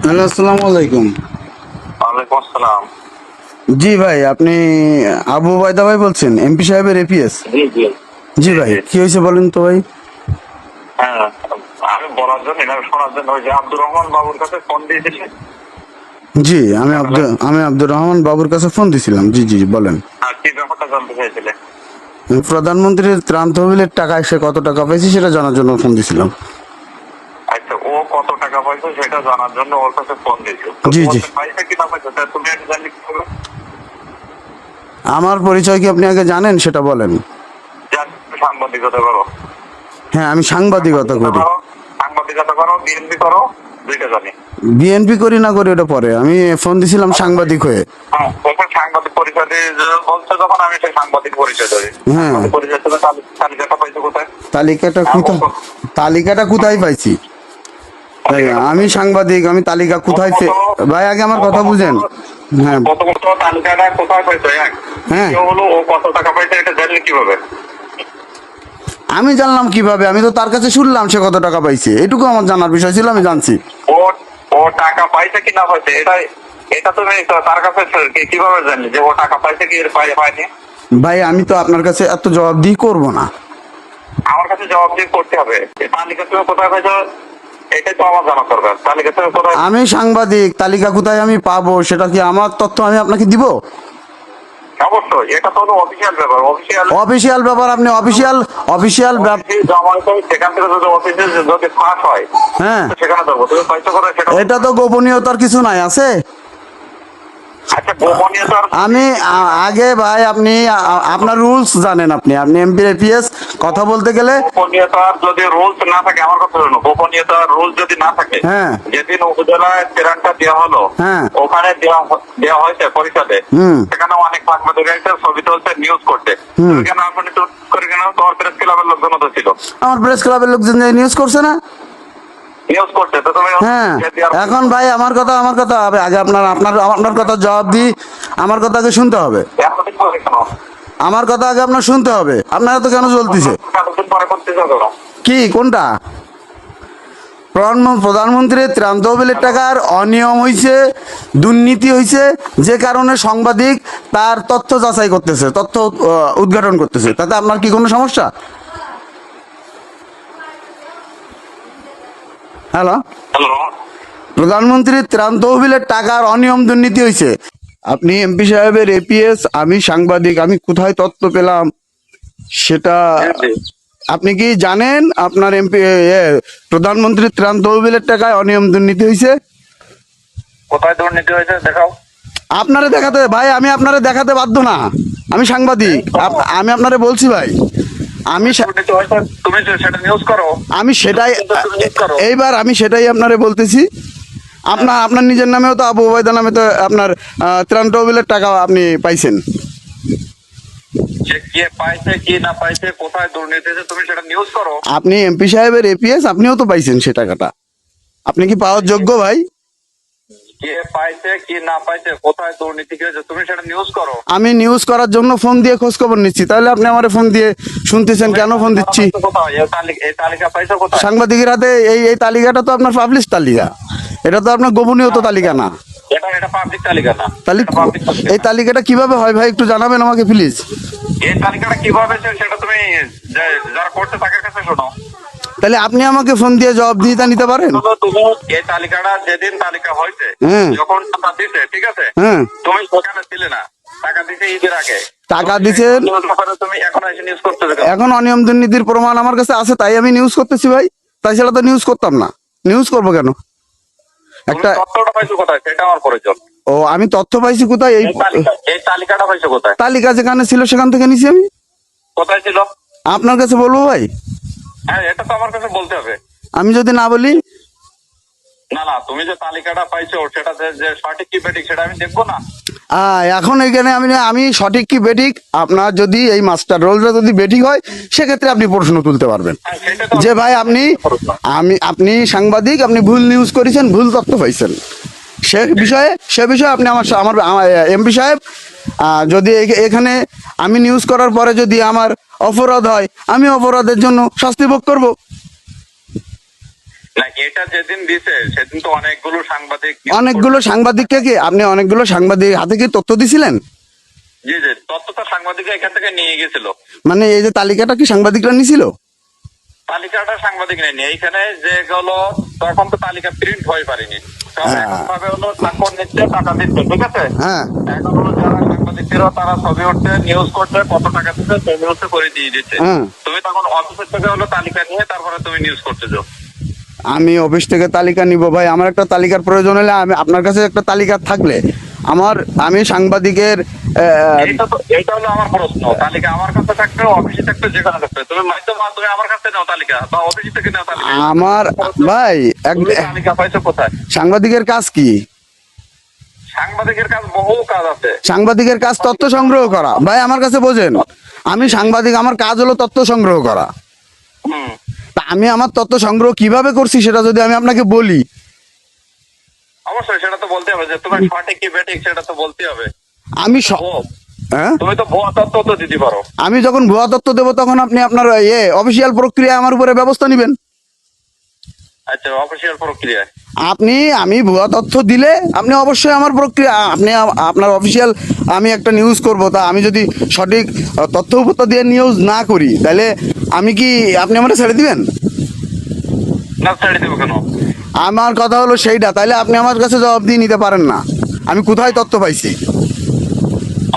Hello, আসসালামু আলাইকুম। ওয়ালাইকুম আসসালাম। জি ভাই, আপনি আবু ওবায়দা ভাই বলছেন, এমপি সাহেবের এপিএস? জি জি জি জি ভাই, জি। কি হয়েছে বলেন তো ভাই। হ্যাঁ, আমি বলার জন্য এটা শোনার জন্য ওই যে আব্দুর রহমান বাবুর কাছে ফোন দিয়েছিলেন। জি, আমি আব্দুর রহমান বাবুর কাছে ফোন দিছিলাম। জি জি, বলেন। আর কি ব্যাপারটা জানতে চাইছিলেন? প্রধানমন্ত্রীর ত্রাণ তহবিলের টাকায় সে কত টাকা পেয়েছে সেটা জানার জন্য ফোন দিছিলাম। আচ্ছা, ও কত টাকা পাইছে সেটা জানার জন্য ওর কাছে ফোন দিয়েছিল। তো জি ও জি, যে পাইছে কি না পাইছে তা তুমি একটু জানলে কি করবে? আমার পরিচয় কি আপনি আগে জানেন সেটা বলেন। জান, সাংবাদিকতা করো। হ্যাঁ, আমি সাংবাদিকতা করি। সাংবাদিকতা করো, বিএনপি করো, দুইটা জানি। বিএনপি করি না করি ওটা পরে, আমি ফোন দিছিলাম সাংবাদিক হয়ে। হ্যাঁ, ওখানে সাংবাদিক পরিচয় দিয়ে বলছে যখন আমি সেই সাংবাদিক পরিচয় দেই। হ্যাঁ, সাংবাদিক পরিচয় থেকে তালিকাটা পাইছে কোথায়? তালিকাটা কোথায়? তালিকাটা কোথায় পাইছি ভাই? আমি সাংবাদিক, আমি তালিকা কোথায় ভাই আগে আমার কথা বুঝেন। হ্যাঁ প্রথমত তালিকাটা কোথায় পাইছে? হ্যাঁ, দ্বিতীয় হলো ও কত টাকা পাইছে এটা জানলে কিভাবে? আমি জানলাম কিভাবে? আমি তো তার কাছে শুনলাম সে কত টাকা পাইছে, এটুকু আমার জানার বিষয় ছিল, আমি জানছি। ও ও টাকা পাইছে কি না পাইছে এটা এটা তুমি তার কাছে কিভাবে জানলে যে ও টাকা পাইছে কি এর পায়নি? ভাই আমি তো আপনার কাছে এত জবাবদিহি করব না। আমার কাছে জবাব দিয়ে করতে হবে। এই তালিকা তুমি কোথায় পাইছো এটাই তো আমার জানা দরকার। তালিকা তুমি কোথায়? আমি সাংবাদিক, তালিকা কোথায় আমি পাবো সেটা কি আমার তথ্য আমি আপনাকে দিব? অবশ্যই এটা তো হলো অফিসিয়াল ব্যাপার। অফিসিয়াল ব্যাপার, আপনি অফিসিয়াল অফিসিয়াল জমা হয় সেখান থেকে যদি অফিসে যদি ফাঁস হয় হ্যাঁ, তো সেখানে ধরবো। তুমি পাইছো কোথায় সেটা? এটা তো গোপনীয়তার কিছু নাই আছে। আচ্ছা, গোপনীয়তার আমি আগে ভাই, আপনি আপনার রুলস জানেন, আপনি আপনি এমপি এপিএস, কথা বলতে গেলে। গোপনীয়তার যদি রুলস না থাকে, আমার কথা শুনো, গোপনীয়তার রুলস যদি না থাকে, হ্যাঁ যেদিন উপজেলায় ত্রাণটা দেওয়া হলো হ্যাঁ, ওখানে দেওয়া হয়েছে পরিষদে, সেখানে অনেক সাংবাদিক ছবি তুলছে নিউজ করতে। তুমি কেন আপনি তো করে কেন? তোমার প্রেস ক্লাবের লোকজন তো ছিল। আমার প্রেস ক্লাবের লোকজন নিউজ করছে না? নিউজ করতে তো তুমি হ্যাঁ, এখন ভাই আমার কথা হবে আগে, আপনার আপনার আপনার কথা জবাব দিই। আমার কথা আগে শুনতে হবে, এতদিন পরে কেন? আমার কথা আগে আপনার শুনতে হবে। আপনারা তো কেন চলতেছে এতদিন পরে করতে যাবে না? কি কোনটা? প্রধানমন্ত্রীর ত্রাণ তহবিলের টাকার অনিয়ম হয়েছে, দুর্নীতি হয়েছে, যে কারণে সাংবাদিক তার তথ্য যাচাই করতেছে, তথ্য উদ্ঘাটন করতেছে। তাতে আপনার কি কোনো সমস্যা? হ্যালো, হ্যালো, প্রধানমন্ত্রীর ত্রাণ তহবিলের টাকার অনিয়ম দুর্নীতি হয়েছে। আপনি এমপি সাহেবের এপিএস, আমি সাংবাদিক, আমি কোথায় তথ্য পেলাম সেটা আপনি কি জানেন? আপনার এমপি প্রধানমন্ত্রীর ত্রাণ তহবিলের টাকায় অনিয়ম দুর্নীতি হয়েছে। কোথায় দুর্নীতি হয়েছে দেখাও। আপনারা দেখাতে ভাই, আমি আপনারা দেখাতে বাধ্য না, আমি সাংবাদিক। আমি আপনারা বলছি ভাই, আমি দুর্নীতি হয়েছে, তুমি সেটা নিউজ করো। আমি সেটাই এইবার আমি সেটাই আপনারে বলতেছি। আপনার আপনার নিজের নামেও তো আবু ওবায়দা নামে তো আপনার ত্রাণ তহবিলের টাকা আপনি পাইছেন। যে কে পাইছে কি না পাইছে, কোথায় দুর্নীতি হয়েছে, তুমি সেটা নিউজ করো। আপনি এমপি সাহেবের এপিএস, আপনিও তো পাইছেন সে টাকাটা। আপনি কি পাওয়ার যোগ্য ভাই? কে পাইছে কি না পাইছে, কোথায় দুর্নীতি হয়েছে, তুমি সেটা নিউজ করো। আমি নিউজ করার জন্য ফোন দিয়ে খোঁজ খবর নিচ্ছি, তাহলে আপনি আমার ফোন দিয়ে শুনতেছেন কেন? ফোন দিচ্ছি কোথায় এই তালিকা পাইছো কোথায়? সাংবাদিকের হাতে। এই তালিকাটা তো আপনার পাবলিশ তালিকা, এটা তো আপনার গোপনীয় তো তালিকা না। এটা পাবলিক তালিকা না। তাহলে এই তালিকাটা কিভাবে হয় ভাই, একটু জানাবেন আমাকে প্লিজ। এই তালিকাটা কিভাবে সেটা তুমি যারা করছে তাদের কাছে শোনো। তাহলে আপনি আমাকে ফোন দিয়ে জবাব দিয়ে তা নিতে পারেন। তুমি এই তালিকাটা যেদিন তালিকা হয়েছে, যখন টাকা দিতে, ঠিক আছে, তুমি সেখানে ছিলে না। টাকা দিতে ঈদের আগে টাকা দিচ্ছেন, তুমি এখন এসে নিউজ করতে এখন অনিয়ম দুর্নীতির প্রমাণ আমার কাছে আছে, তাই আমি নিউজ করতেছি ভাই। তাই সেটা তো নিউজ করতাম না। নিউজ করবো কেন? একটা তথ্যটা পাইছো কোথায় সেটা আমার প্রয়োজন। ও, আমি তথ্য পাইছি কোথায়? এই এই তালিকাটা পাইছো কোথায়? তালিকা যেখানে ছিল সেখান থেকে নিছি আমি। কোথায় ছিল? আপনার কাছে বলবো ভাই? হ্যাঁ, এটা তো আমার কাছে বলতে হবে। আমি যদি না বলি? না না, তুমি যে তালিকাটা পাইছো সেটা যে সঠিক কি বেঠিক সেটা আমি দেখবো না। এখন এখানে আমি সঠিক কি বেঠিক, আপনার যদি এই মাস্টার রোলটা যদি বেঠিক হয় সেক্ষেত্রে আপনি প্রশ্ন তুলতে পারবেন যে ভাই আপনি সাংবাদিক, আপনি ভুল নিউজ করেছেন, ভুল তথ্য পাইছেন। সে বিষয়ে আপনি আমার এমপি সাহেব, যদি এখানে আমি নিউজ করার পরে যদি আমার অপরাধ হয়, আমি অপরাধের জন্য শাস্তি ভোগ করব। না এটা যেদিন দিছে সেদিন তো অনেকগুলো সাংবাদিক অনেকগুলো সাংবাদিককে কি আপনি অনেকগুলো সাংবাদিক হাতে কি তথ্য দিছিলেন? জি জি, তথ্যটা সাংবাদিকরা এখান থেকে নিয়ে গেছিল। মানে এই যে তালিকাটা কি সাংবাদিকরা নিছিল? তালিকাটা সাংবাদিক নেয়নি এইখানে, যেগুলো তখন তো তালিকা প্রিন্ট হয়ে পারেনি। কারণ হ্যাঁ। এখন ভাবে হলো স্বাক্ষর নিচ্ছে, টাকা দিচ্ছে, ঠিক আছে। হ্যাঁ। এখন হলো যারা সাংবাদিকরা তারা ছবি উঠছে, নিউজ করছে, কত টাকা দিচ্ছে সেই নিউজ করে দিয়ে দিচ্ছে। হ্যাঁ। তুমি তখন অফিসের থেকে হলো তালিকা নিয়ে তারপরে তুমি নিউজ করতেছো। আমি অফিস থেকে তালিকা নিব ভাই, আমার একটা তালিকার প্রয়োজন হলে আমি আপনার কাছে একটা তালিকা থাকলে আমি সাংবাদিকের এটা হলো আমার প্রশ্ন। তালিকা আমার কাছে থাকবে, অফিসে থাকবে, যেখানে থাকবে, তুমি তুমি আমার কাছে নাও তালিকা বা অফিস থেকে নাও তালিকা। আমার ভাই তুমি তালিকা পাইছো কোথায়? সাংবাদিকের কাজ কি? সাংবাদিকের কাজ বহু কাজ আছে। সাংবাদিকের কাজ তথ্য সংগ্রহ করা ভাই, আমার কাছে বোঝেন। আমি সাংবাদিক, আমার কাজ হলো তথ্য সংগ্রহ করা। হুম। তা আমি আমার তথ্য সংগ্রহ কিভাবে করছি সেটা যদি আমি আপনাকে বলি। অবশ্যই সেটা তো বলতে হবে, যে তুমি সঠিক কি বেঠিক সেটা তো বলতে হবে। আমি হ্যাঁ, তুমি তো ভুয়া তথ্য তো দিতে পারো। আমি যখন ভুয়া তথ্য দেবো তখন আপনি আপনার অফিসিয়াল প্রক্রিয়া আমার উপরে ব্যবস্থা নেবেন। আচ্ছা, অফিসিয়াল প্রক্রিয়ায় আমি ভুয়া তথ্য দিলে আপনি অবশ্যই আমার প্রক্রিয়া আপনার অফিসিয়াল আমি একটা নিউজ করব, তা আমি যদি সঠিক তথ্য উপত্য দিয়ে নিউজ না করি তাহলে আপনি আমাকে ছেড়ে দিবেন? না, ছেড়ে দেবো কেন? আমার কথা হলো সেইটা, তাহলে আপনি আমার কাছে জবাব দিয়ে নিতে পারেন না আমি কোথায় তথ্য পাইছি।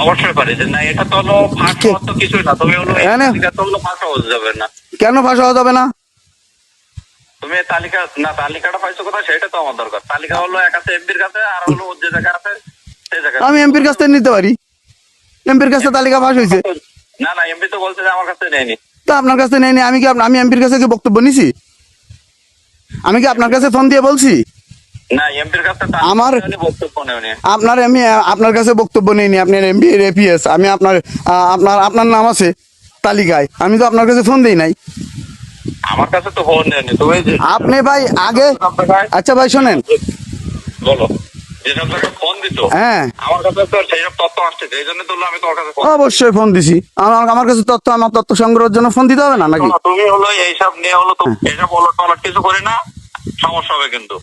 অবশ্যই পারি যে না, এটা তো হলো ফাঁস হওয়ার তো কিছুই না। তুমি হলো হ্যাঁ না। তালিকা তো হলো ফাঁস হওয়া যাবে না। কেন ফাঁসা হওয়া যাবে না? তুমি তালিকাটা পাইছো কোথায় সেটা তো আমার দরকার। তালিকা হলো এক আছে এমপির কাছে, আর হলো ওর যে জায়গা আছে সেই জায়গায়। আমি এমপির কাছ থেকে নিতে পারি, এমপির কাছে তালিকা ফাঁস হয়েছে। না, এমপি তো বলছে যে আমার কাছে নেয়নি। তা আপনার কাছে নেই, আমি এমপির কাছে কি বক্তব্য নিছি? আমি কি আপনার কাছে ফোন দিয়ে বলছি? না, এমপির কাছে আমার বক্তব্য নেওনি। আমি আপনার কাছে বক্তব্য নেইনি, আপনার এমপি এপিএস আমি আপনার নাম আছে তালিকায়, আমি তো আপনার কাছে ফোন দেই নাই। আমার কাছে তো ফোন নেয়নি। তুমি আপনি ভাই আগে, আচ্ছা ভাই শোনেন, বলো যেসব জায়গায় ফোন দিত, হ্যাঁ আমার কাছে তো সেই সব তথ্য আসছে, এই জন্য তো আমি তোমার কাছে অবশ্যই ফোন দিছি। আমার কাছে আমার তথ্য সংগ্রহের জন্য ফোন দিতে হবে না নাকি? তুমি হলো এইসব নিয়ে হলো তো এইসব হলো টলার কিছু করি না, সমস্যা হবে কিন্তু।